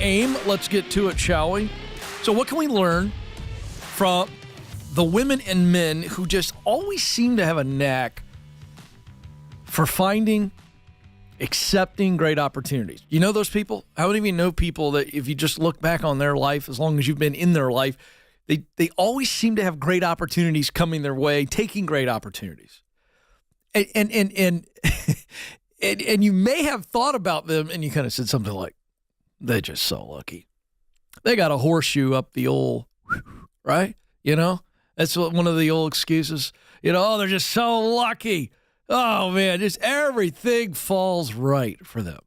aim. Let's get to it, shall we? So what can we learn from the women and men who just always seem to have a knack for finding, accepting great opportunities? You know those people? How many of you know people that if you just look back on their life, as long as you've been in their life, they always seem to have great opportunities coming their way, taking great opportunities. And you may have thought about them and you kind of said something like, they're just so lucky. They got a horseshoe up the old, right? You know, that's one of the old excuses. You know, oh, they're just so lucky. Oh, man, just everything falls right for them.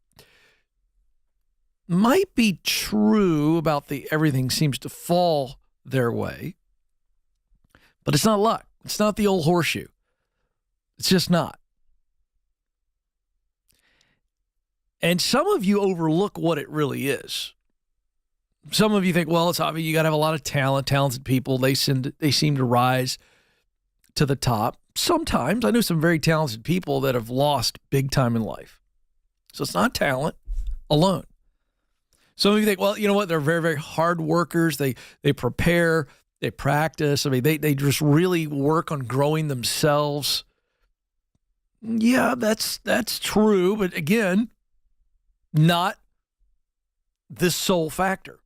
Might be true about the everything seems to fall their way, but it's not luck. It's not the old horseshoe. It's just not. And some of you overlook what it really is. Some of you think, well, it's obvious you got to have a lot of talented people. They seem to rise to the top. Sometimes I know some very talented people that have lost big time in life. So it's not talent alone. Some of you think, well, you know what? They're very, very hard workers. They prepare, they practice. I mean, they just really work on growing themselves. Yeah, that's true. But again, not the sole factor.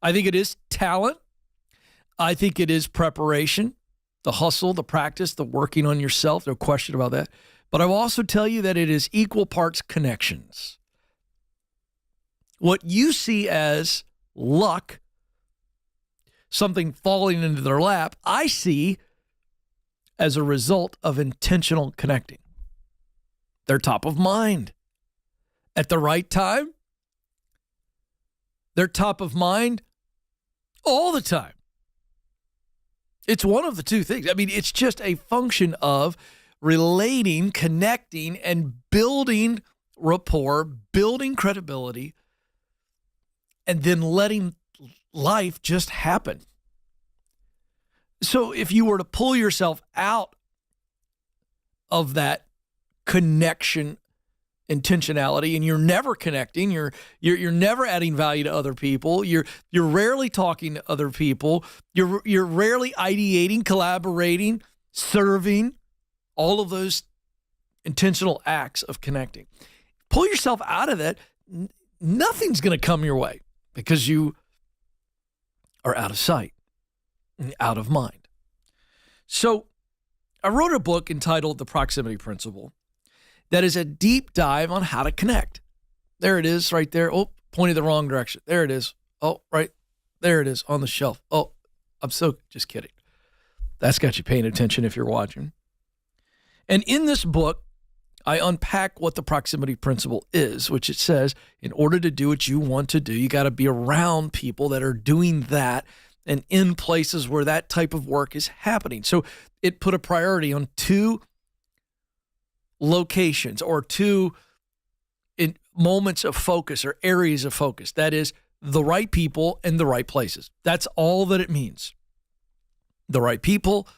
I think it is talent. I think it is preparation, the hustle, the practice, the working on yourself. No question about that. But I will also tell you that it is equal parts connections. What you see as luck, something falling into their lap, I see as a result of intentional connecting. They're top of mind at the right time. They're top of mind all the time. It's one of the two things. I mean, it's just a function of relating, connecting, and building rapport, building credibility, and then letting life just happen. So if you were to pull yourself out of that connection intentionality and you're never connecting, you're never adding value to other people, you're rarely talking to other people, you're rarely ideating, collaborating, serving, all of those intentional acts of connecting. Pull yourself out of that, nothing's going to come your way because you are out of sight, out of mind. So I wrote a book entitled The Proximity Principle that is a deep dive on how to connect. There it is right there. Oh, pointed the wrong direction. There it is. Oh, right there it is on the shelf. Oh, I'm so just kidding. That's got you paying attention if you're watching. And in this book, I unpack what the proximity principle is, which it says, in order to do what you want to do, you got to be around people that are doing that and in places where that type of work is happening. So it put a priority on two locations or two in moments of focus or areas of focus. That is the right people and the right places. That's all that it means. The right people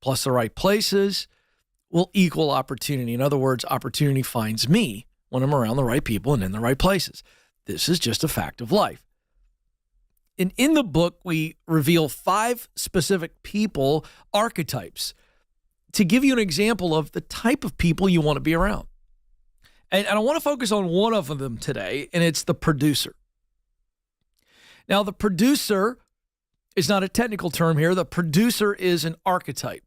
plus the right places will equal opportunity. In other words, opportunity finds me when I'm around the right people and in the right places. This is just a fact of life. And in the book, we reveal 5 specific people archetypes to give you an example of the type of people you want to be around. And I want to focus on one of them today, and it's the producer. Now, the producer is not a technical term here. The producer is an archetype.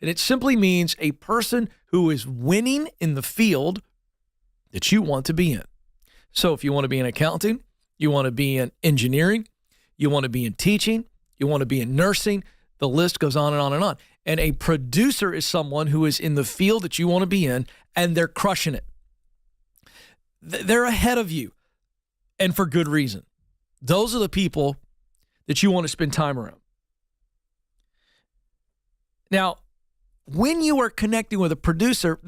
And it simply means a person who is winning in the field that you want to be in. So if you want to be in accounting, you want to be in engineering, you want to be in teaching, you want to be in nursing, the list goes on and on and on. And a producer is someone who is in the field that you want to be in, and they're crushing it. They're ahead of you, and for good reason. Those are the people that you want to spend time around. Now, when you are connecting with a producer,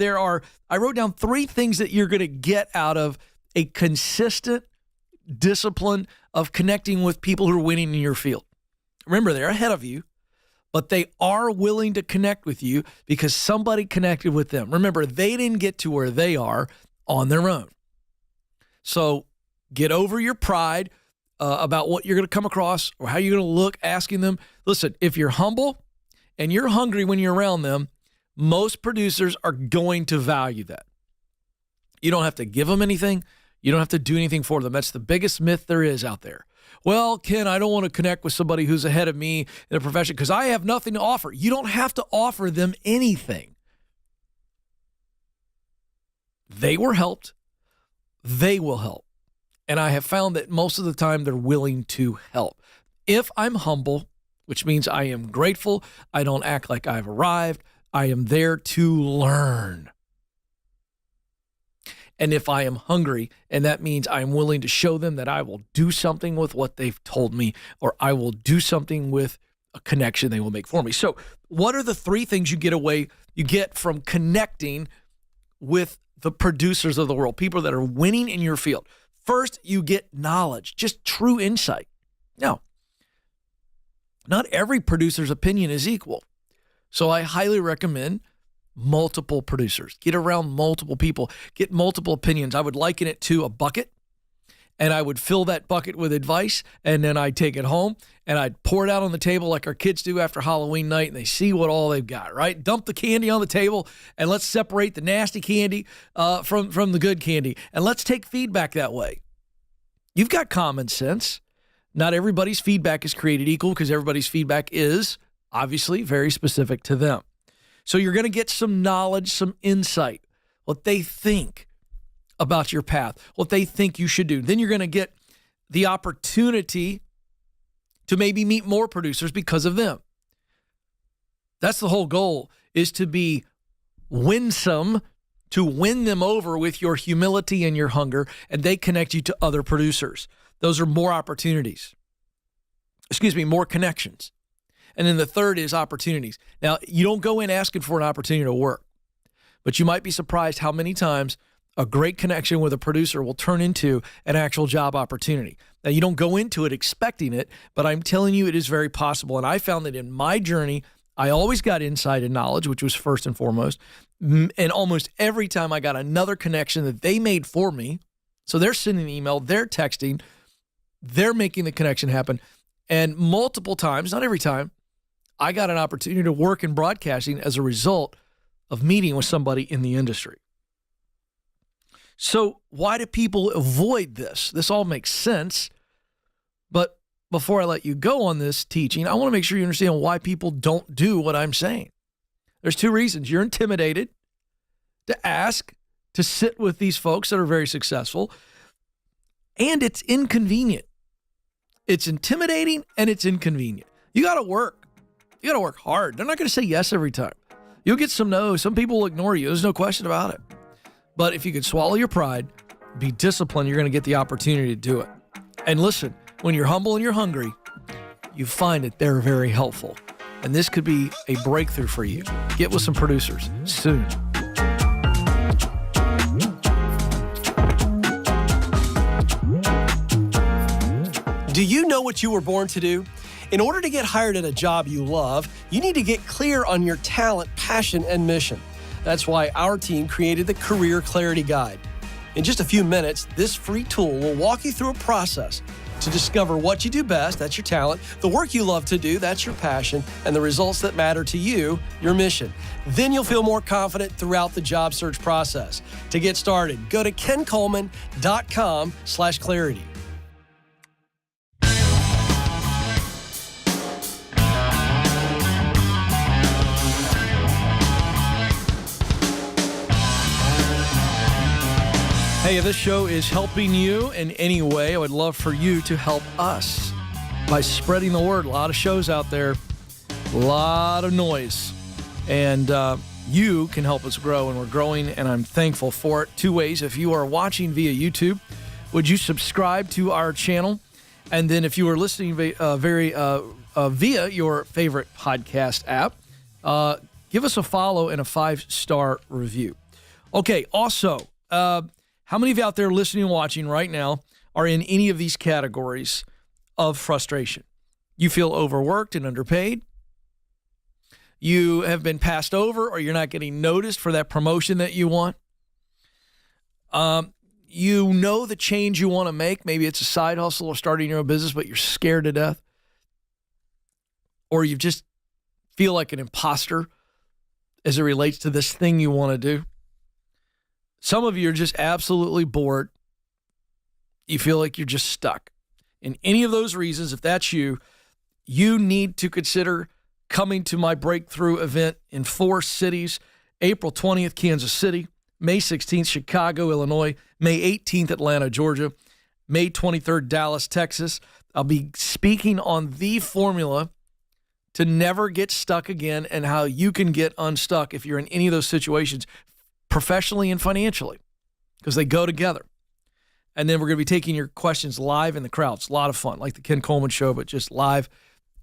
I wrote down 3 things that you're going to get out of a consistent discipline of connecting with people who are winning in your field. Remember, they're ahead of you, but they are willing to connect with you because somebody connected with them. Remember, they didn't get to where they are on their own. So get over your pride, about what you're going to come across or how you're going to look, asking them. Listen, if you're humble and you're hungry when you're around them, most producers are going to value that. You don't have to give them anything. You don't have to do anything for them. That's the biggest myth there is out there. Well, Ken, I don't want to connect with somebody who's ahead of me in a profession because I have nothing to offer. You don't have to offer them anything. They were helped. They will help. And I have found that most of the time they're willing to help. If I'm humble, which means I am grateful, I don't act like I've arrived, I am there to learn. And if I am hungry, and that means I'm willing to show them that I will do something with what they've told me, or I will do something with a connection they will make for me. So what are the three things you get from connecting with the producers of the world, people that are winning in your field? First, you get knowledge, just true insight. Now, not every producer's opinion is equal. So I highly recommend multiple producers. Get around multiple people. Get multiple opinions. I would liken it to a bucket, and I would fill that bucket with advice, and then I'd take it home, and I'd pour it out on the table like our kids do after Halloween night, and they see what all they've got, right? Dump the candy on the table, and let's separate the nasty candy from the good candy, and let's take feedback that way. You've got common sense. Not everybody's feedback is created equal because everybody's feedback is obviously very specific to them. So you're going to get some knowledge, some insight, what they think about your path, what they think you should do. Then you're going to get the opportunity to maybe meet more producers because of them. That's the whole goal, is to be winsome, to win them over with your humility and your hunger, and they connect you to other producers. Those are more opportunities. More connections. And then the third is opportunities. Now, you don't go in asking for an opportunity to work, but you might be surprised how many times a great connection with a producer will turn into an actual job opportunity. Now, you don't go into it expecting it, but I'm telling you it is very possible. And I found that in my journey, I always got insight and knowledge, which was first and foremost. And almost every time I got another connection that they made for me, so they're sending an email, they're texting, they're making the connection happen. And multiple times, not every time, I got an opportunity to work in broadcasting as a result of meeting with somebody in the industry. So why do people avoid this? This all makes sense. But before I let you go on this teaching, I want to make sure you understand why people don't do what I'm saying. There's two reasons. You're intimidated to ask, to sit with these folks that are very successful, and it's inconvenient. It's intimidating and it's inconvenient. You got to work. You got to work hard. They're not going to say yes every time. You'll get some no's. Some people will ignore you. There's no question about it. But if you could swallow your pride, be disciplined, you're going to get the opportunity to do it. And listen, when you're humble and you're hungry, you find that they're very helpful. And this could be a breakthrough for you. Get with some producers soon. Do you know what you were born to do? In order to get hired at a job you love, you need to get clear on your talent, passion, and mission. That's why our team created the Career Clarity Guide. In just a few minutes, this free tool will walk you through a process to discover what you do best, that's your talent, the work you love to do, that's your passion, and the results that matter to you, your mission. Then you'll feel more confident throughout the job search process. To get started, go to kencoleman.com/clarity. Hey, if this show is helping you in any way, I would love for you to help us by spreading the word. A lot of shows out there, a lot of noise, and you can help us grow, and we're growing, and I'm thankful for it. Two ways. If you are watching via YouTube, would you subscribe to our channel? And then if you are listening via your favorite podcast app, give us a follow and a 5-star review. Okay, also, how many of you out there listening and watching right now are in any of these categories of frustration? You feel overworked and underpaid. You have been passed over, or you're not getting noticed for that promotion that you want. you know the change you want to make. Maybe it's a side hustle or starting your own business, but you're scared to death. Or you just feel like an imposter as it relates to this thing you want to do. Some of you are just absolutely bored. You feel like you're just stuck. In any of those reasons, if that's you, you need to consider coming to my breakthrough event in 4 cities. April 20th, Kansas City. May 16th, Chicago, Illinois. May 18th, Atlanta, Georgia. May 23rd, Dallas, Texas. I'll be speaking on the formula to never get stuck again and how you can get unstuck if you're in any of those situations, professionally and financially, because they go together. And then we're going to be taking your questions live in the crowd. It's a lot of fun, like the Ken Coleman Show, but just live,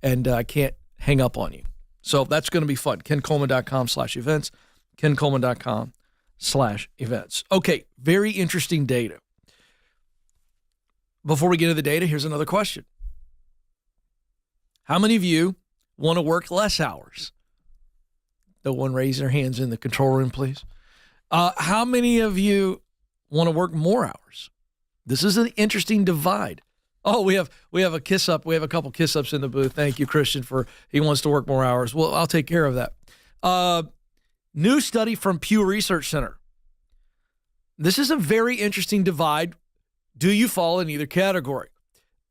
and I can't hang up on you. So that's going to be fun. KenColeman.com/events. KenColeman.com/events. Okay, very interesting data. Before we get into the data, here's another question. How many of you want to work less hours? No one raise their hands in the control room, please. How many of you want to work more hours? This is an interesting divide. Oh, we have a kiss up. We have a couple kiss ups in the booth. Thank you, Christian, for he wants to work more hours. Well, I'll take care of that. New study from Pew Research Center. This is a very interesting divide. Do you fall in either category?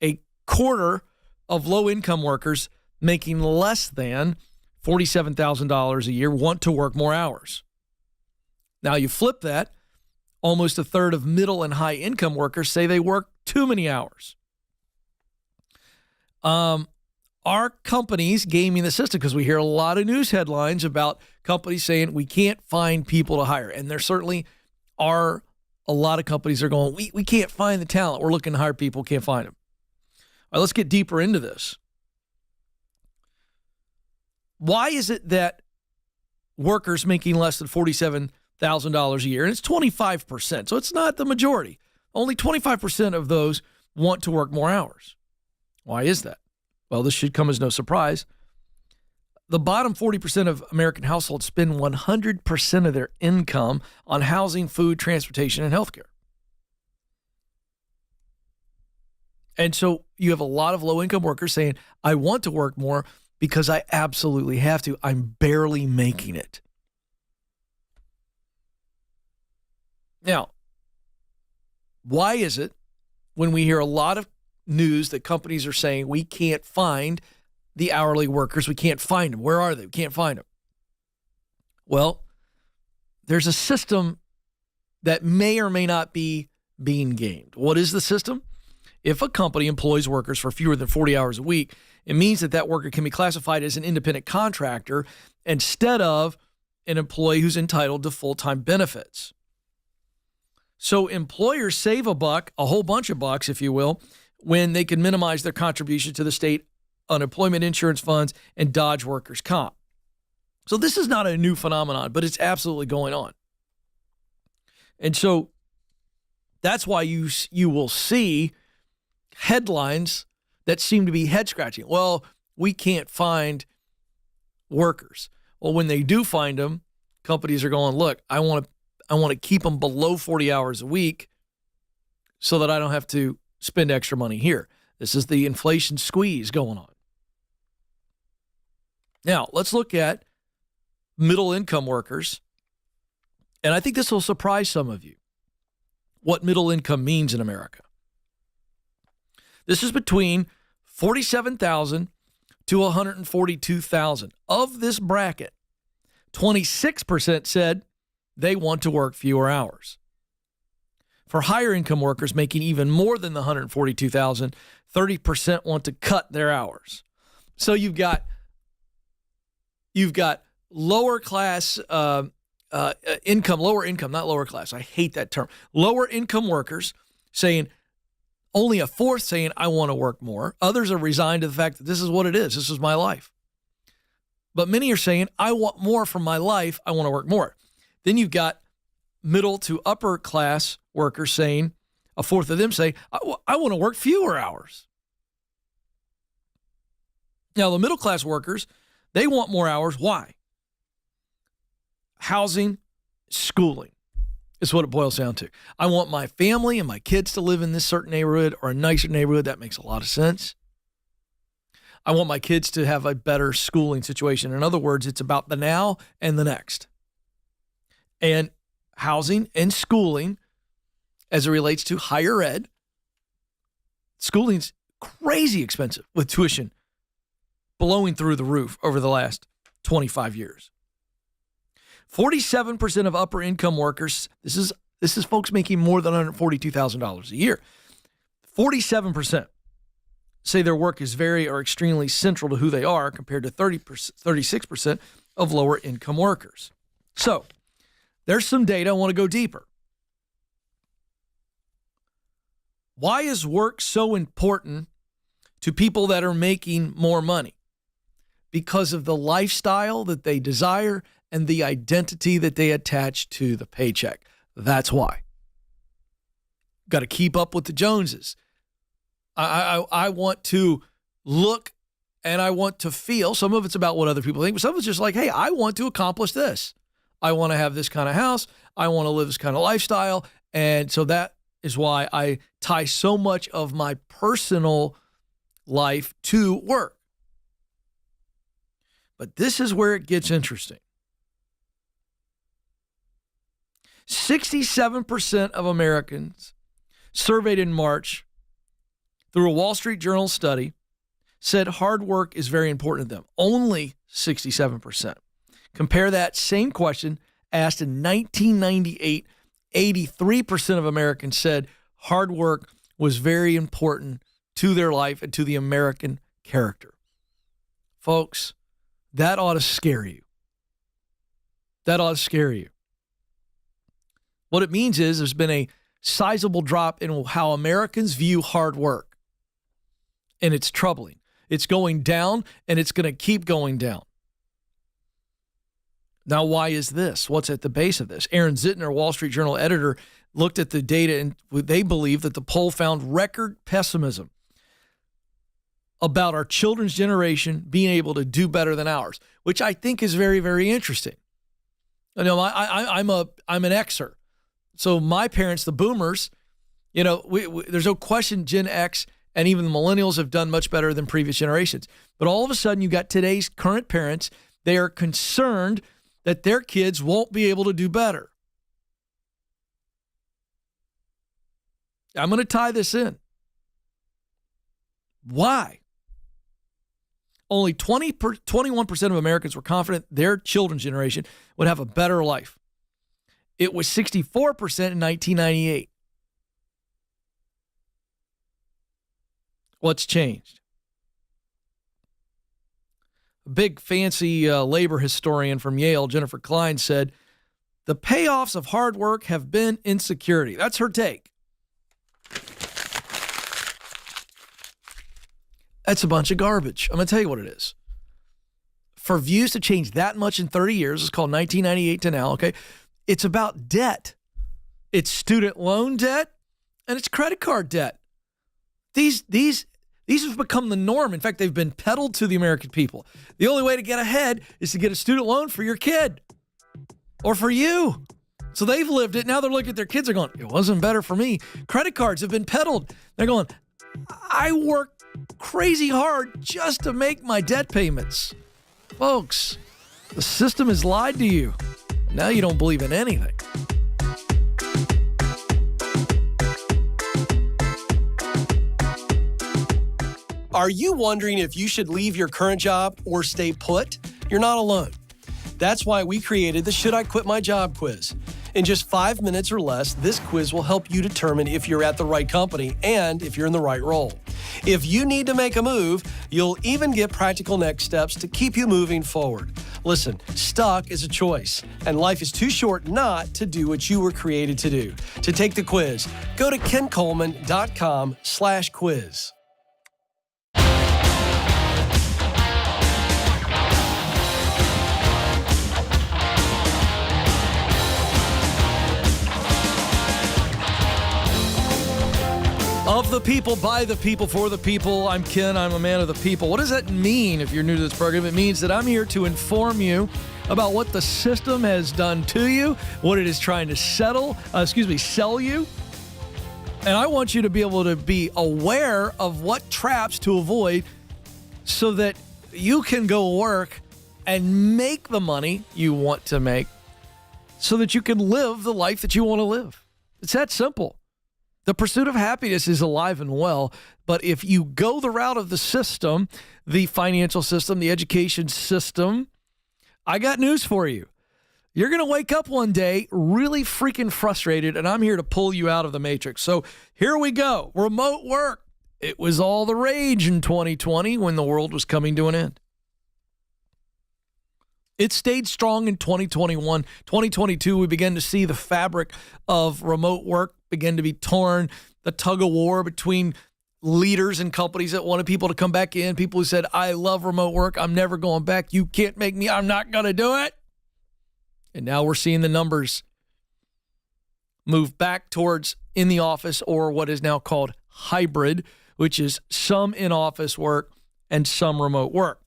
A quarter of low-income workers making less than $47,000 a year want to work more hours. Now you flip that, almost a third of middle and high-income workers say they work too many hours. Are companies gaming the system? Because we hear a lot of news headlines about companies saying we can't find people to hire. And there certainly are a lot of companies that are going, we can't find the talent. We're looking to hire people, can't find them. All right, let's get deeper into this. Why is it that workers making less than $47,000 a year, and it's 25%, so it's not the majority, only 25% of those want to work more hours? Why is that? Well, this should come as no surprise. The bottom 40% of American households spend 100% of their income on housing, food, transportation, and healthcare. And so you have a lot of low-income workers saying, I want to work more because I absolutely have to. I'm barely making it. Now, why is it when we hear a lot of news that companies are saying we can't find the hourly workers, we can't find them? Where are they? We can't find them. Well, there's a system that may or may not be being gamed. What is the system? If a company employs workers for fewer than 40 hours a week, it means that that worker can be classified as an independent contractor instead of an employee who's entitled to full-time benefits. So employers save a whole bunch of bucks, if you will, when they can minimize their contribution to the state unemployment insurance funds and dodge workers' comp. So this is not a new phenomenon, but it's absolutely going on. And so that's why you will see headlines that seem to be head-scratching. Well, we can't find workers. Well, when they do find them, companies are going, look, I want to keep them below 40 hours a week so that I don't have to spend extra money here. This is the inflation squeeze going on. Now, let's look at middle-income workers. And I think this will surprise some of you, what middle income means in America. This is between $47,000 to $142,000. Of this bracket, 26% said they want to work fewer hours. For higher income workers making even more than the $142,000, 30% want to cut their hours. So you've got lower class income, lower income, not lower class. I hate that term. Lower income workers saying, only a fourth saying, I want to work more. Others are resigned to the fact that this is what it is. This is my life. But many are saying, I want more from my life. I want to work more. Then you've got middle to upper class workers saying, a fourth of them say, I want to work fewer hours. Now, the middle class workers, they want more hours. Why? Housing, schooling is what it boils down to. I want my family and my kids to live in this certain neighborhood or a nicer neighborhood. That makes a lot of sense. I want my kids to have a better schooling situation. In other words, it's about the now and the next. And housing and schooling, as it relates to higher ed, schooling's crazy expensive with tuition blowing through the roof over the last 25 years. 47% of upper income workers, this is folks making more than $142,000 a year. 47% say their work is very or extremely central to who they are, compared to 36% of lower income workers. So there's some data. I want to go deeper. Why is work so important to people that are making more money? Because of the lifestyle that they desire and the identity that they attach to the paycheck. That's why. Got to keep up with the Joneses. I want to look and I want to feel. Some of it's about what other people think, but some of it's just like, hey, I want to accomplish this. I want to have this kind of house. I want to live this kind of lifestyle. And so that is why I tie so much of my personal life to work. But this is where it gets interesting. 67% of Americans surveyed in March through a Wall Street Journal study said hard work is very important to them. Only 67%. Compare that same question asked in 1998, 83% of Americans said hard work was very important to their life and to the American character. Folks, that ought to scare you. That ought to scare you. What it means is there's been a sizable drop in how Americans view hard work. And it's troubling. It's going down, and it's going to keep going down. Now, why is this? What's at the base of this? Aaron Zittner, Wall Street Journal editor, looked at the data, and they believe that the poll found record pessimism about our children's generation being able to do better than ours, which I think is very, very interesting. You know, I'm an Xer. So my parents, the boomers, you know, there's no question Gen X and even the millennials have done much better than previous generations. But all of a sudden, you got today's current parents. They are concerned that their kids won't be able to do better. I'm going to tie this in. Why? Only 21% of Americans were confident their children's generation would have a better life. It was 64% in 1998. What's changed? A big fancy labor historian from Yale, Jennifer Klein, said, the payoffs of hard work have been insecurity. That's her take. That's a bunch of garbage. I'm going to tell you what it is. For views to change that much in 30 years, it's called 1998 to now, okay? It's about debt. It's student loan debt and it's credit card debt. These have become the norm. In fact, they've been peddled to the American people. The only way to get ahead is to get a student loan for your kid or for you. So they've lived it. Now they're looking at their kids. They're going, it wasn't better for me. Credit cards have been peddled. They're going, I work crazy hard just to make my debt payments. Folks, the system has lied to you. Now you don't believe in anything. Are you wondering if you should leave your current job or stay put? You're not alone. That's why we created the Should I Quit My Job quiz. In just 5 minutes or less, this quiz will help you determine if you're at the right company and if you're in the right role. If you need to make a move, you'll even get practical next steps to keep you moving forward. Listen, stuck is a choice, and life is too short not to do what you were created to do. To take the quiz, go to kencoleman.com/quiz. Of the people, by the people, for the people. I'm Ken. I'm a man of the people. What does that mean if you're new to this program? It means that I'm here to inform you about what the system has done to you, what it is trying to sell you. And I want you to be able to be aware of what traps to avoid so that you can go work and make the money you want to make so that you can live the life that you want to live. It's that simple. The pursuit of happiness is alive and well, but if you go the route of the system, the financial system, the education system, I got news for you. You're going to wake up one day really freaking frustrated, and I'm here to pull you out of the matrix. So here we go. Remote work. It was all the rage in 2020 when the world was coming to an end. It stayed strong in 2021. 2022, we began to see the fabric of remote work begin to be torn, the tug of war between leaders and companies that wanted people to come back in, people who said, I love remote work, I'm never going back, you can't make me, I'm not going to do it. And now we're seeing the numbers move back towards in the office, or what is now called hybrid, which is some in-office work and some remote work.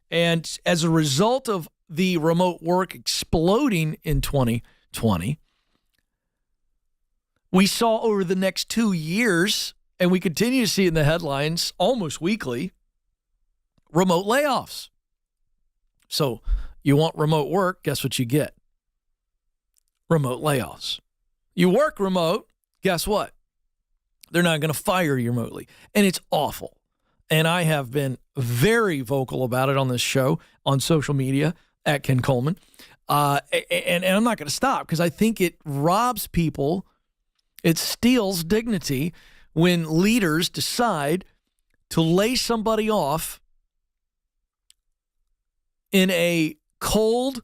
And as a result of the remote work exploding in 2020, we saw over the next 2 years, and we continue to see it in the headlines almost weekly, remote layoffs. So you want remote work, guess what you get? Remote layoffs. You work remote, guess what? They're not going to fire you remotely. And it's awful. And I have been very vocal about it on this show, on social media, at Ken Coleman. And I'm not going to stop because I think it robs people, it steals dignity when leaders decide to lay somebody off in a cold,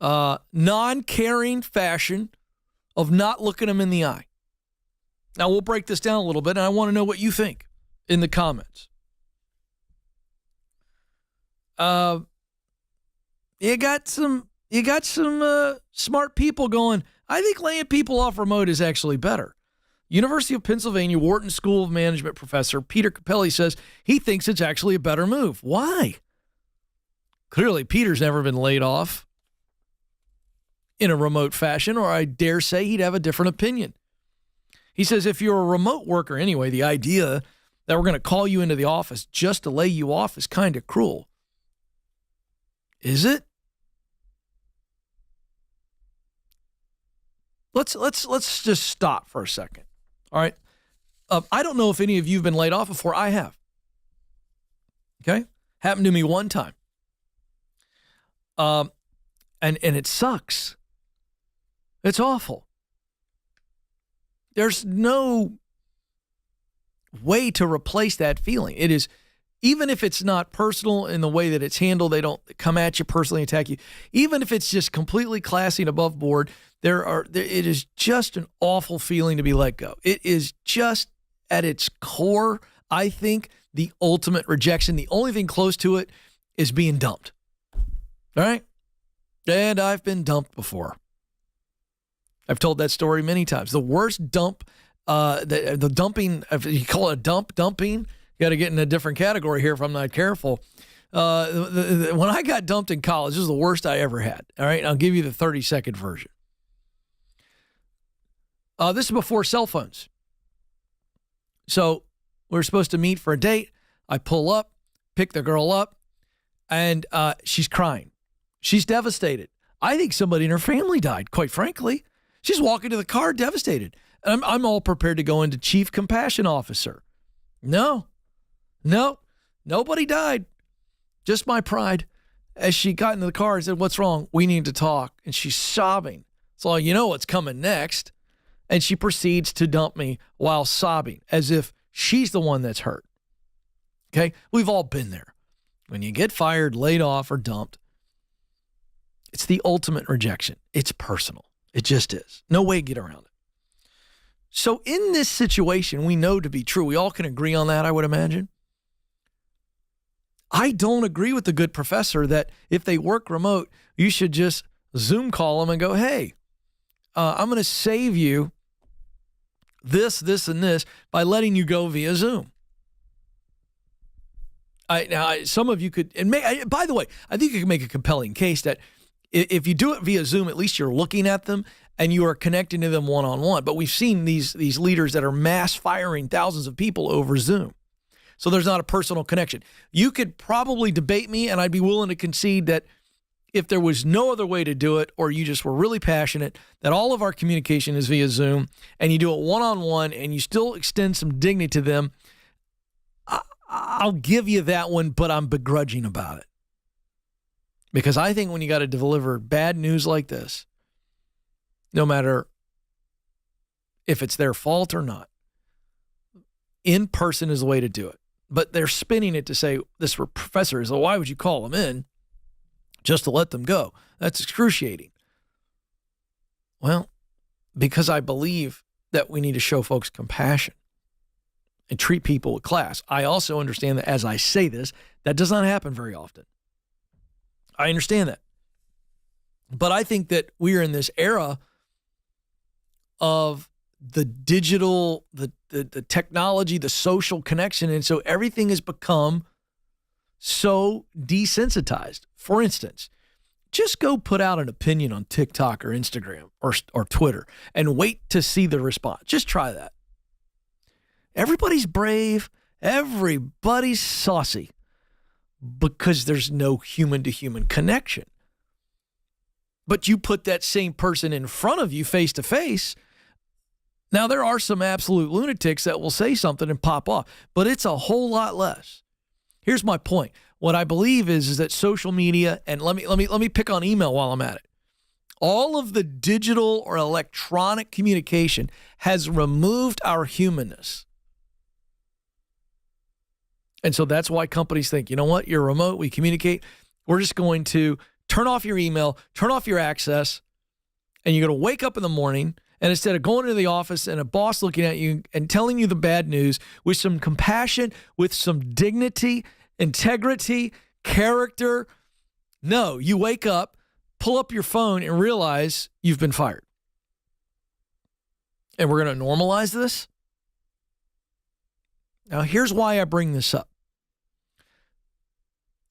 non-caring fashion of not looking them in the eye. Now, we'll break this down a little bit, and I want to know what you think in the comments. You got some smart people going, I think laying people off remote is actually better. University of Pennsylvania Wharton School of Management professor Peter Capelli says he thinks it's actually a better move. Why? Clearly, Peter's never been laid off in a remote fashion, or I dare say he'd have a different opinion. He says if you're a remote worker anyway, the idea that we're going to call you into the office just to lay you off is kind of cruel. Is it? Let's just stop for a second. All right. I don't know if any of you have been laid off before. I have. Okay. Happened to me one time. And it sucks. It's awful. There's no way to replace that feeling. It is, even if it's not personal in the way that it's handled, they don't come at you personally, attack you. Even if it's just completely classy and above board, it is just an awful feeling to be let go. It is just at its core, I think, the ultimate rejection. The only thing close to it is being dumped. All right? And I've been dumped before. I've told that story many times. The worst dump, the dumping, if you call it dumping, you got to get in a different category here if I'm not careful. When I got dumped in college, this was the worst I ever had. All right? I'll give you the 30-second version. This is before cell phones. So we're supposed to meet for a date. I pull up, pick the girl up, and she's crying. She's devastated. I think somebody in her family died, quite frankly. She's walking to the car devastated. And I'm all prepared to go into chief compassion officer. No, nobody died. Just my pride. As she got into the car, I said, what's wrong? We need to talk. And she's sobbing. So you know what's coming next. And she proceeds to dump me while sobbing, as if she's the one that's hurt. Okay? We've all been there. When you get fired, laid off, or dumped, it's the ultimate rejection. It's personal. It just is. No way to get around it. So in this situation, we know to be true. We all can agree on that, I would imagine. I don't agree with the good professor that if they work remote, you should just Zoom call them and go, hey, I'm going to save you this, and this by letting you go via Zoom. Some of you could, by the way, I think you can make a compelling case that if you do it via Zoom, at least you're looking at them and you are connecting to them one-on-one. But we've seen these leaders that are mass firing thousands of people over Zoom. So there's not a personal connection. You could probably debate me, and I'd be willing to concede that if there was no other way to do it, or you just were really passionate, that all of our communication is via Zoom, and you do it one-on-one, and you still extend some dignity to them, I'll give you that one, but I'm begrudging about it. Because I think when you got to deliver bad news like this, no matter if it's their fault or not, in person is the way to do it. But they're spinning it to say, this professor is, well, why would you call them in just to let them go? That's excruciating. Well, because I believe that we need to show folks compassion and treat people with class. I also understand that as I say this, that does not happen very often. I understand that. But I think that we are in this era of the digital, the technology, the social connection. And so everything has become so desensitized. For instance, just go put out an opinion on TikTok or Instagram or Twitter and wait to see the response. Just try that. Everybody's brave. Everybody's saucy because there's no human-to-human connection. But you put that same person in front of you face to face. Now, there are some absolute lunatics that will say something and pop off, but it's a whole lot less. Here's my point. What I believe is that social media, and let me pick on email while I'm at it. All of the digital or electronic communication has removed our humanness. And so that's why companies think, you know what, you're remote, we communicate. We're just going to turn off your email, turn off your access, and you're going to wake up in the morning, and instead of going into the office and a boss looking at you and telling you the bad news with some compassion, with some dignity, integrity, character, no, you wake up, pull up your phone, and realize you've been fired. And we're going to normalize this? Now, here's why I bring this up.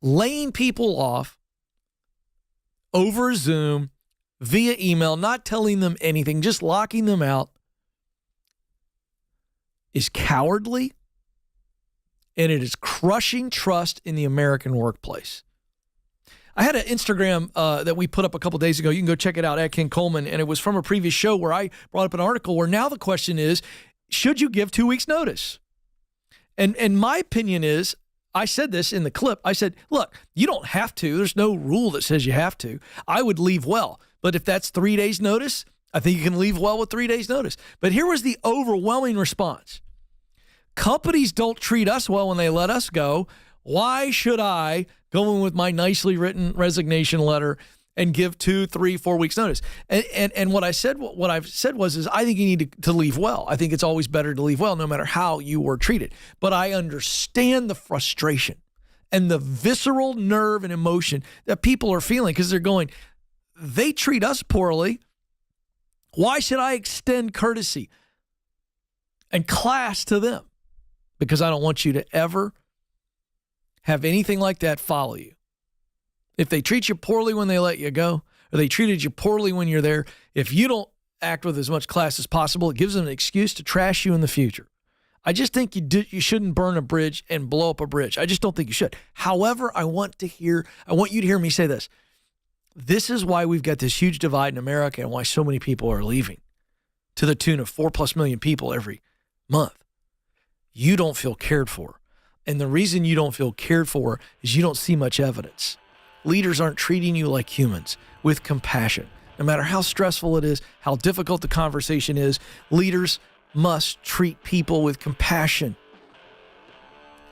Laying people off over Zoom, via email, not telling them anything, just locking them out, is cowardly, and it is crushing trust in the American workplace. I had an Instagram that we put up a couple days ago. You can go check it out at Ken Coleman, and it was from a previous show where I brought up an article where now the question is, should you give 2 weeks notice? And my opinion is, I said this in the clip, I said, look, you don't have to. There's no rule that says you have to. I would leave well. But if that's 3 days notice, I think you can leave well with 3 days notice. But here was the overwhelming response. Companies don't treat us well when they let us go. Why should I go in with my nicely written resignation letter and give 2, 3, 4 weeks notice? And what I've said was I think you need to leave well. I think it's always better to leave well, no matter how you were treated. But I understand the frustration and the visceral nerve and emotion that people are feeling because they're going, they treat us poorly. Why should I extend courtesy and class to them? Because I don't want you to ever have anything like that follow you. If they treat you poorly when they let you go, or they treated you poorly when you're there, if you don't act with as much class as possible, it gives them an excuse to trash you in the future. I just think you shouldn't burn a bridge and blow up a bridge. I just don't think you should. However, I want you to hear me say this. This is why we've got this huge divide in America and why so many people are leaving to the tune of 4+ million people every month. You don't feel cared for. And the reason you don't feel cared for is you don't see much evidence. Leaders aren't treating you like humans with compassion. No matter how stressful it is, how difficult the conversation is, leaders must treat people with compassion.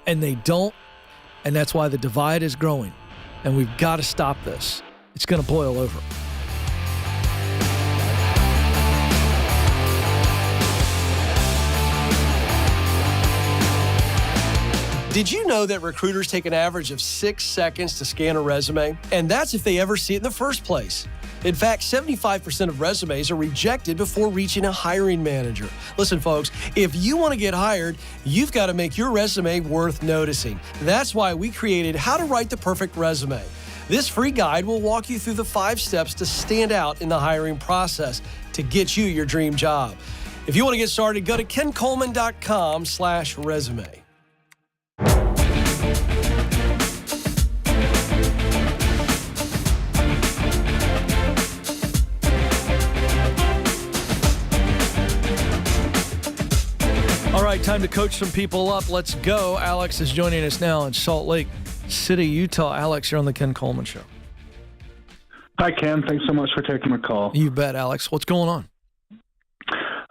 And they don't, and that's why the divide is growing. And we've got to stop this. It's going to boil over. Did you know that recruiters take an average of 6 seconds to scan a resume? And that's if they ever see it in the first place. In fact, 75% of resumes are rejected before reaching a hiring manager. Listen, folks, if you want to get hired, you've got to make your resume worth noticing. That's why we created How to Write the Perfect Resume. This free guide will walk you through the 5 steps to stand out in the hiring process to get you your dream job. If you want to get started, go to kencoleman.com/resume. All right, time to coach some people up. Let's go. Alex is joining us now in Salt Lake City, Utah. Alex, you're on the Ken Coleman Show. Hi, Ken. Thanks so much for taking the call. You bet, Alex. What's going on?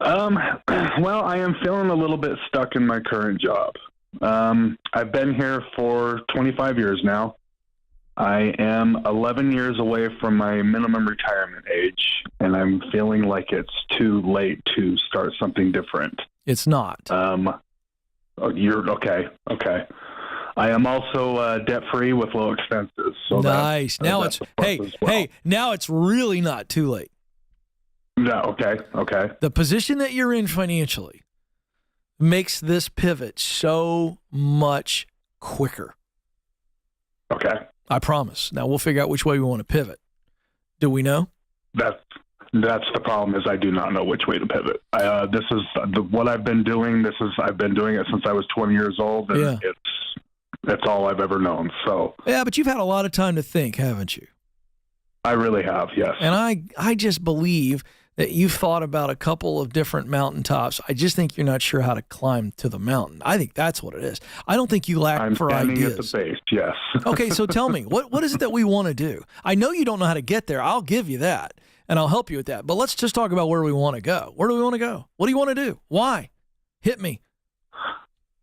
Well, I am feeling a little bit stuck in my current job. I've been here for 25 years now. I am 11 years away from my minimum retirement age, and I'm feeling like it's too late to start something different. It's not. You're okay. Okay. I am also debt-free with low expenses. So nice. Now it's now it's really not too late. No. Okay. Okay. The position that you're in financially makes this pivot so much quicker. Okay. I promise. Now we'll figure out which way we want to pivot. Do we know? That's the problem, is I do not know which way to pivot. This is what I've been doing. I've been doing it since I was 20 years old, and it's all I've ever known. So yeah, but you've had a lot of time to think, haven't you? I really have, yes. And I just believe that you've thought about a couple of different mountaintops. I just think you're not sure how to climb to the mountain. I think that's what it is. I don't think you lack for ideas. I'm standing at the base, yes. Okay, so tell me, what is it that we want to do? I know you don't know how to get there. I'll give you that, and I'll help you with that. But let's just talk about where we want to go. Where do we want to go? What do you want to do? Why? Hit me.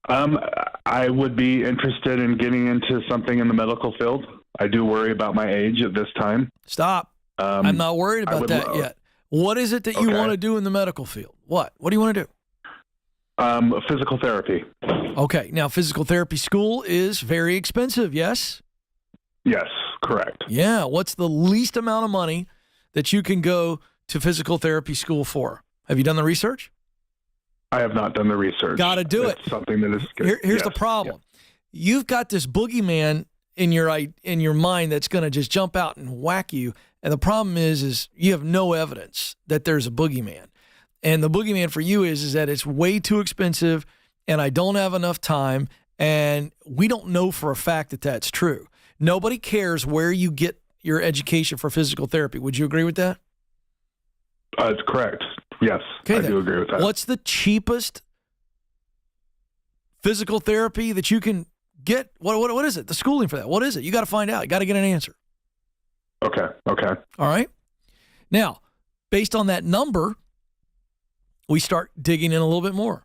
I would be interested in getting into something in the medical field. I do worry about my age at this time. Stop. I'm not worried about that yet. What is it that you want to do in the medical field? What do you want to do? Physical therapy. Okay. Now, physical therapy school is very expensive, yes? Yes, correct. Yeah. What's the least amount of money that you can go to physical therapy school for? Have you done the research? I have not done the research. Got to do it. Something that is good. Here's the problem. Yeah. You've got this boogeyman in your mind that's going to just jump out and whack you. And the problem is you have no evidence that there's a boogeyman. And the boogeyman for you is that it's way too expensive and I don't have enough time. And we don't know for a fact that that's true. Nobody cares where you get your education for physical therapy. Would you agree with that? It's correct. Yes, I do agree with that. What's the cheapest physical therapy that you can get? What is it? The schooling for that. What is it? You got to find out. You got to get an answer. Okay. All right. Now, based on that number, we start digging in a little bit more.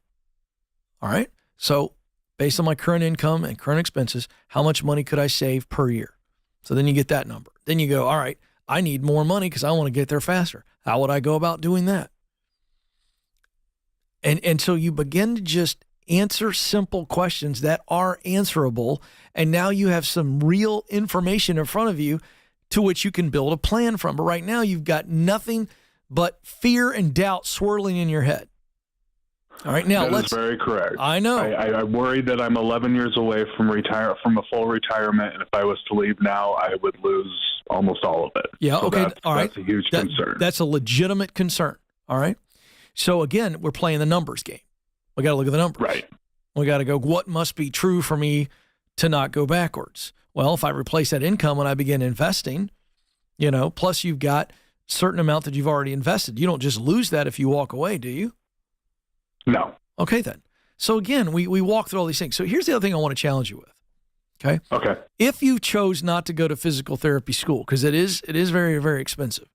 All right. So based on my current income and current expenses, how much money could I save per year? So then you get that number. Then you go, all right, I need more money because I want to get there faster. How would I go about doing that? And so you begin to just answer simple questions that are answerable. And now you have some real information in front of you to which you can build a plan from. But right now you've got nothing but fear and doubt swirling in your head. All right, now that's very correct. I know. I worry that I'm 11 years away from a full retirement, and if I was to leave now, I would lose almost all of it. Yeah, so okay, all right. That's a huge concern. That's a legitimate concern. All right. So again, we're playing the numbers game. We got to look at the numbers. Right. We got to go, what must be true for me to not go backwards? Well, if I replace that income when I begin investing, plus you've got a certain amount that you've already invested. You don't just lose that if you walk away, do you? No. Okay, then. So again, we walk through all these things. So here's the other thing I want to challenge you with. Okay. Okay. If you chose not to go to physical therapy school, because it is very, very expensive,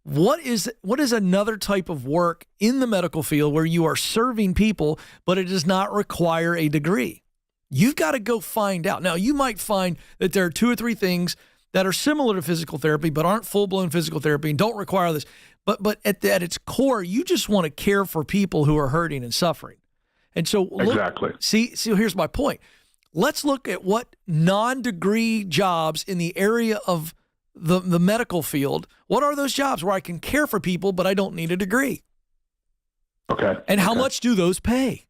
what is another type of work in the medical field where you are serving people, but it does not require a degree? You've got to go find out. Now, you might find that there are 2 or 3 things that are similar to physical therapy, but aren't full-blown physical therapy and don't require this. But at its core, you just want to care for people who are hurting and suffering. And so exactly. See, here's my point. Let's look at what non-degree jobs in the area of the medical field, what are those jobs where I can care for people, but I don't need a degree? Okay. And how much do those pay?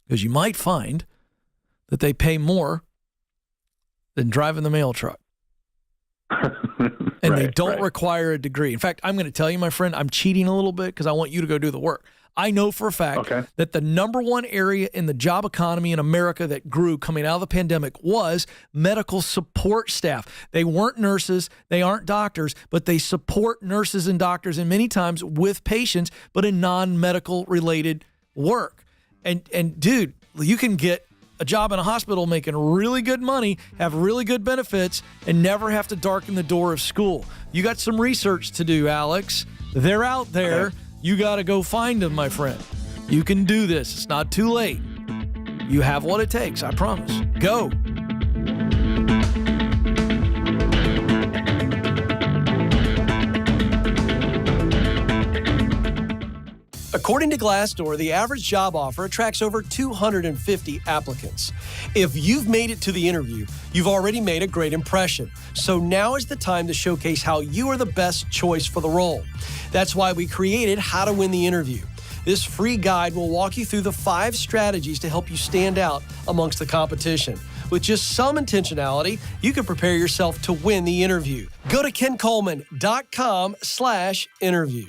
Because you might find that they pay more than driving the mail truck. And they don't require a degree. In fact, I'm going to tell you, my friend, I'm cheating a little bit because I want you to go do the work. I know for a fact that the number one area in the job economy in America that grew coming out of the pandemic was medical support staff. They weren't nurses, they aren't doctors, but they support nurses and doctors, and many times with patients, but in non-medical related work. And dude, you can get a job in a hospital making really good money, have really good benefits, and never have to darken the door of school. You got some research to do, Alex. They're out there. Okay. You got to go find them, my friend. You can do this. It's not too late. You have what it takes, I promise. Go. According to Glassdoor, the average job offer attracts over 250 applicants. If you've made it to the interview, you've already made a great impression. So now is the time to showcase how you are the best choice for the role. That's why we created How to Win the Interview. This free guide will walk you through the 5 strategies to help you stand out amongst the competition. With just some intentionality, you can prepare yourself to win the interview. Go to kencoleman.com/interview.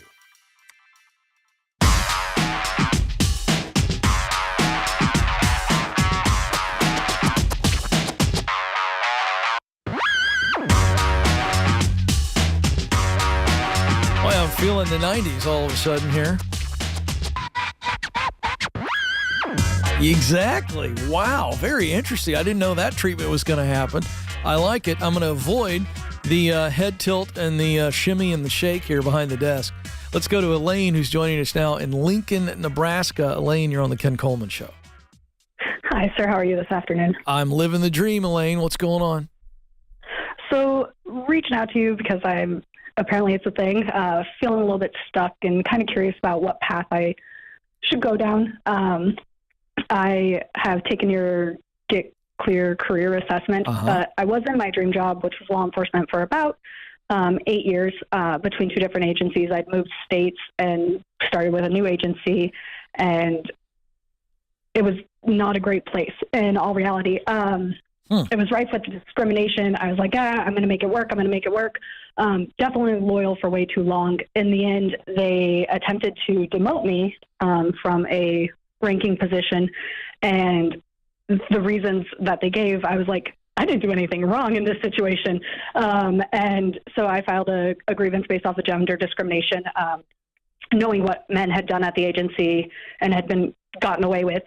I'm feeling the 90s all of a sudden here. Exactly. Wow. Very interesting. I didn't know that treatment was going to happen. I like it. I'm going to avoid the head tilt and the shimmy and the shake here behind the desk. Let's go to Elaine, who's joining us now in Lincoln, Nebraska. Elaine, you're on the Ken Coleman Show. Hi, sir. How are you this afternoon? I'm living the dream, Elaine. What's going on? So, reaching out to you because apparently it's a thing, feeling a little bit stuck and kind of curious about what path I should go down. I have taken your Get Clear career assessment, but I was in my dream job, which was law enforcement, for about 8 years between 2 different agencies. I'd moved states and started with a new agency, and it was not a great place in all reality. It was rife with discrimination. I was like, I'm going to make it work. Definitely loyal for way too long. In the end, they attempted to demote me from a ranking position. And the reasons that they gave, I was like, I didn't do anything wrong in this situation. And so I filed a grievance based off of gender discrimination, knowing what men had done at the agency and had been gotten away with.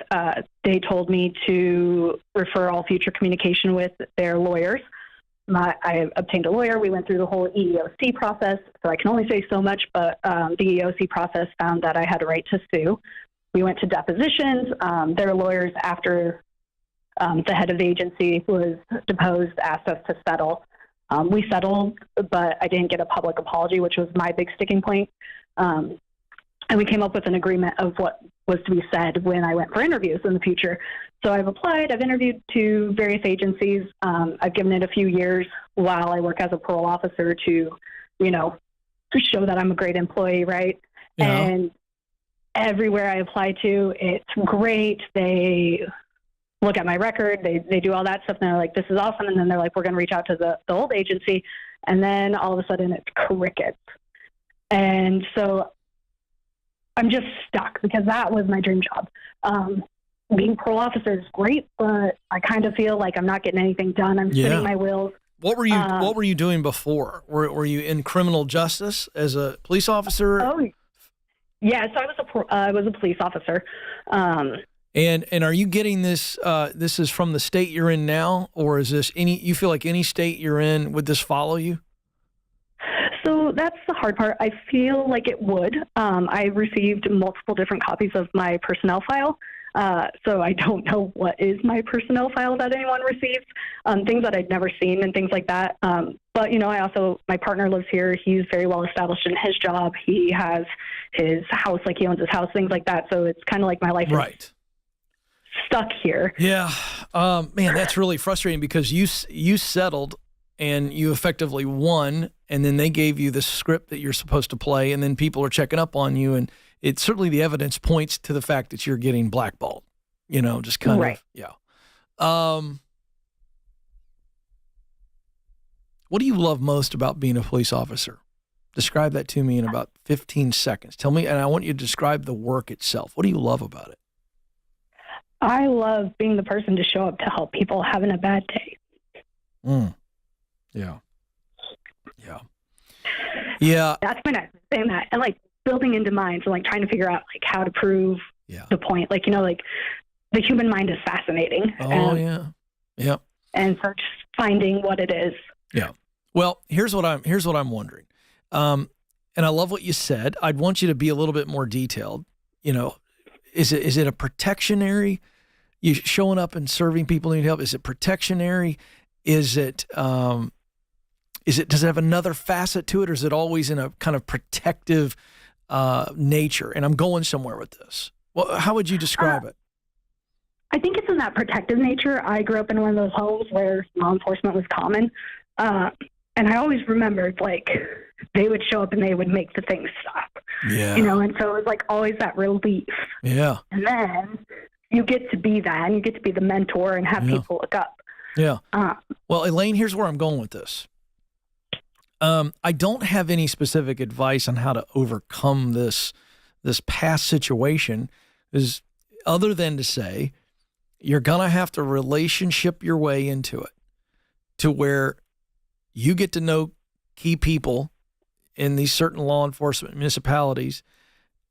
They told me to refer all future communication with their lawyers. I obtained a lawyer. We went through the whole EEOC process, so I can only say so much, but the EEOC process found that I had a right to sue. We went to depositions. Their lawyers, after the head of the agency was deposed, asked us to settle. We settled, but I didn't get a public apology, which was my big sticking point. And we came up with an agreement of what was to be said when I went for interviews in the future. So I've applied, I've interviewed to various agencies. I've given it a few years while I work as a parole officer to show that I'm a great employee, right? Yeah. And everywhere I apply to, it's great. They look at my record, they do all that stuff, and they're like, this is awesome. And then they're like, we're going to reach out to the old agency. And then all of a sudden it's crickets. And so I'm just stuck because that was my dream job. Being parole officer is great, but I kind of feel like I'm not getting anything done. I'm spinning my wheels. What were you doing before? Were you in criminal justice as a police officer? Oh, yeah. So I was a police officer. And are you getting this? This is from the state you're in now, or is this you feel like any state you're in, would this follow you? So that's the hard part. I feel like it would. I received multiple different copies of my personnel file. So I don't know what is my personnel file that anyone receives, things that I'd never seen and things like that. But, my partner lives here. He's very well established in his job. He has his house, like he owns his house, things like that. So it's kind of like my life is stuck here. Yeah. Man, that's really frustrating because you settled and you effectively won, and then they gave you the script that you're supposed to play, and then people are checking up on you, and it's certainly the evidence points to the fact that you're getting blackballed, just kind Right. of, yeah. What do you love most about being a police officer? Describe that to me in about 15 seconds. Tell me, and I want you to describe the work itself. What do you love about it? I love being the person to show up to help people having a bad day. Yeah. Yeah. Yeah. That's my next saying that. And like building into minds and like trying to figure out like how to prove the point. Like, like the human mind is fascinating. Oh, yeah. Yeah. And so just finding what it is. Yeah. Well, here's what I'm wondering. And I love what you said. I'd want you to be a little bit more detailed. Is it a protectionary? You showing up and serving people who need help? Is it protectionary? Does it have another facet to it, or is it always in a kind of protective nature? And I'm going somewhere with this. Well, how would you describe it? I think it's in that protective nature. I grew up in one of those homes where law enforcement was common. And I always remembered, like, they would show up and they would make the things stop. Yeah. And so it was, like, always that relief. Yeah. And then you get to be that, and you get to be the mentor and have people look up. Yeah. Well, Elaine, here's where I'm going with this. I don't have any specific advice on how to overcome this past situation, other than to say you're going to have to relationship your way into it to where you get to know key people in these certain law enforcement municipalities.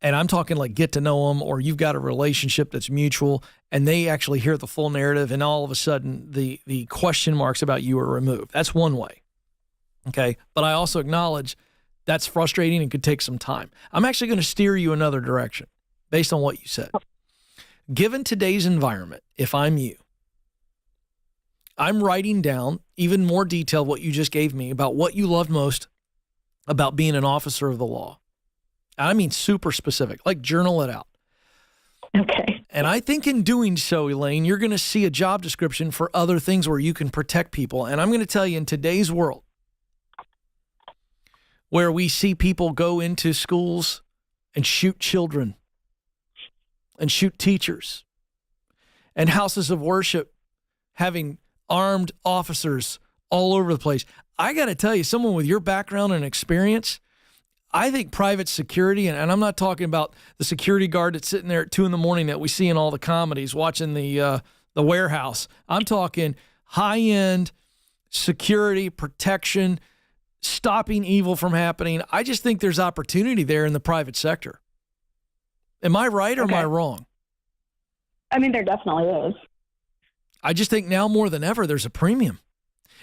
And I'm talking like get to know them, or you've got a relationship that's mutual and they actually hear the full narrative, and all of a sudden the question marks about you are removed. That's one way. Okay. But I also acknowledge that's frustrating and could take some time. I'm actually going to steer you another direction based on what you said. Given today's environment, if I'm you, I'm writing down even more detailed what you just gave me about what you loved most about being an officer of the law. I mean, super specific, like journal it out. Okay. And I think in doing so, Elaine, you're going to see a job description for other things where you can protect people. And I'm going to tell you, in today's world, where we see people go into schools and shoot children and shoot teachers, and houses of worship having armed officers all over the place. I got to tell you, someone with your background and experience, I think private security, and I'm not talking about the security guard that's sitting there at 2 a.m. that we see in all the comedies watching the warehouse. I'm talking high-end security, protection, stopping evil from happening. I just think there's opportunity there in the private sector. Am I right or am I wrong? I mean, there definitely is. I just think now more than ever, there's a premium.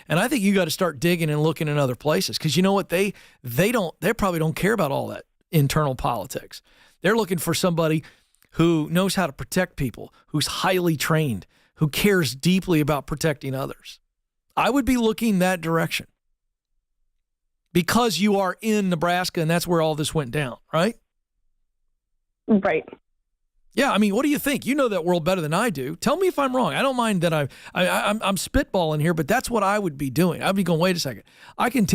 And I think you got to start digging and looking in other places, because you know what? They probably don't care about all that internal politics. They're looking for somebody who knows how to protect people, who's highly trained, who cares deeply about protecting others. I would be looking that direction because you are in Nebraska and that's where all this went down, right? Right. Yeah, I mean, what do you think? You know that world better than I do. Tell me if I'm wrong. I don't mind that I'm spitballing here, but that's what I would be doing. I'd be going, wait a second. I can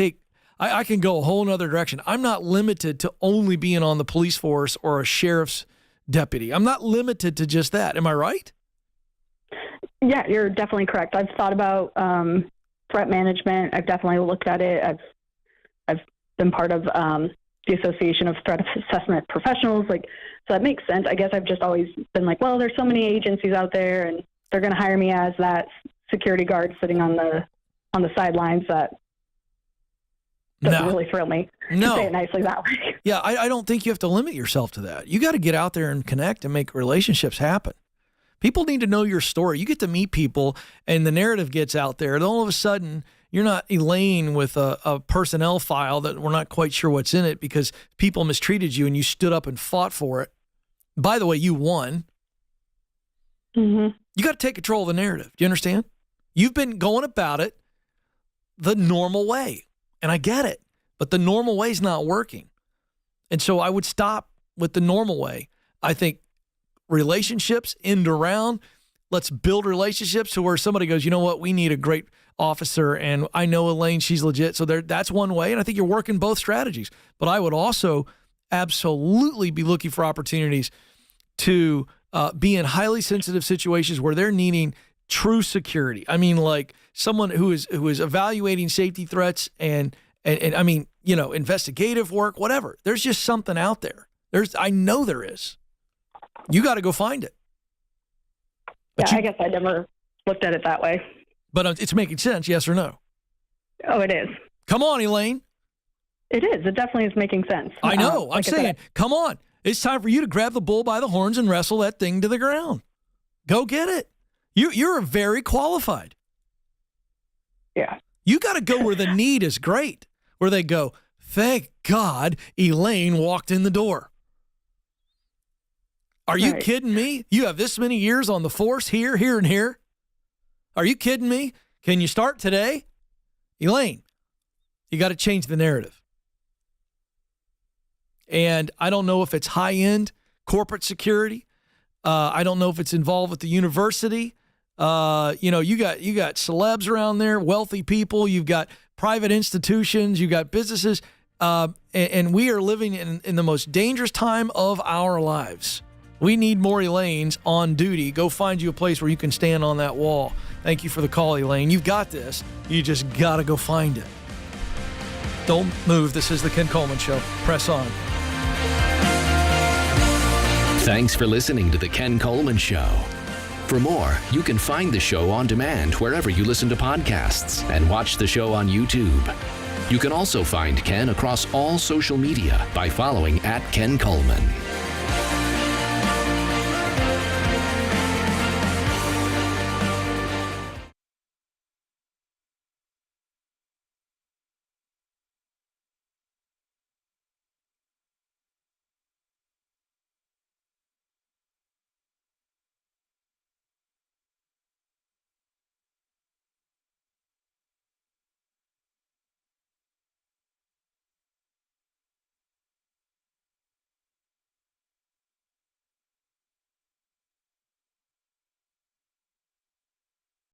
go a whole nother direction. I'm not limited to only being on the police force or a sheriff's deputy. I'm not limited to just that. Am I right? Yeah, you're definitely correct. I've thought about threat management. I've definitely looked at it. I've been part of the Association of Threat Assessment Professionals. So that makes sense. I guess I've just always been like, well, there's so many agencies out there, and they're going to hire me as that security guard sitting on the sidelines. That doesn't really thrill me. No. To say it nicely that way. Yeah, I don't think you have to limit yourself to that. You got to get out there and connect and make relationships happen. People need to know your story. You get to meet people, and the narrative gets out there, and all of a sudden, you're not Elaine with a personnel file that we're not quite sure what's in it because people mistreated you and you stood up and fought for it. By the way, you won. Mm-hmm. You got to take control of the narrative. Do you understand? You've been going about it the normal way, and I get it, but the normal way is not working. And so I would stop with the normal way. I think relationships end around. Let's build relationships to where somebody goes, you know what? We need officer, and I know Elaine, she's legit. So that's one way, and I think you're working both strategies. But I would also absolutely be looking for opportunities to be in highly sensitive situations where they're needing true security. I mean, like someone who is evaluating safety threats and I mean, investigative work, whatever. There's just something out there. I know there is. You got to go find it. But I guess I never looked at it that way. But it's making sense, yes or no? Oh, it is. Come on, Elaine. It is. It definitely is making sense. I know. I'm saying, come on. It's time for you to grab the bull by the horns and wrestle that thing to the ground. Go get it. You're very qualified. Yeah. You got to go where the need is great, where they go, thank God Elaine walked in the door. Are you kidding me? You have this many years on the force here, and here. Are you kidding me? Can you start today? Elaine, you got to change the narrative. And I don't know if it's high-end corporate security. I don't know if it's involved with the university. You got celebs around there, wealthy people. You've got private institutions. You've got businesses. And we are living in the most dangerous time of our lives. We need more Elaines on duty. Go find you a place where you can stand on that wall. Thank you for the call, Elaine. You've got this. You just got to go find it. Don't move. This is the Ken Coleman Show. Press on. Thanks for listening to the Ken Coleman Show. For more, you can find the show on demand wherever you listen to podcasts and watch the show on YouTube. You can also find Ken across all social media by following @Ken Coleman.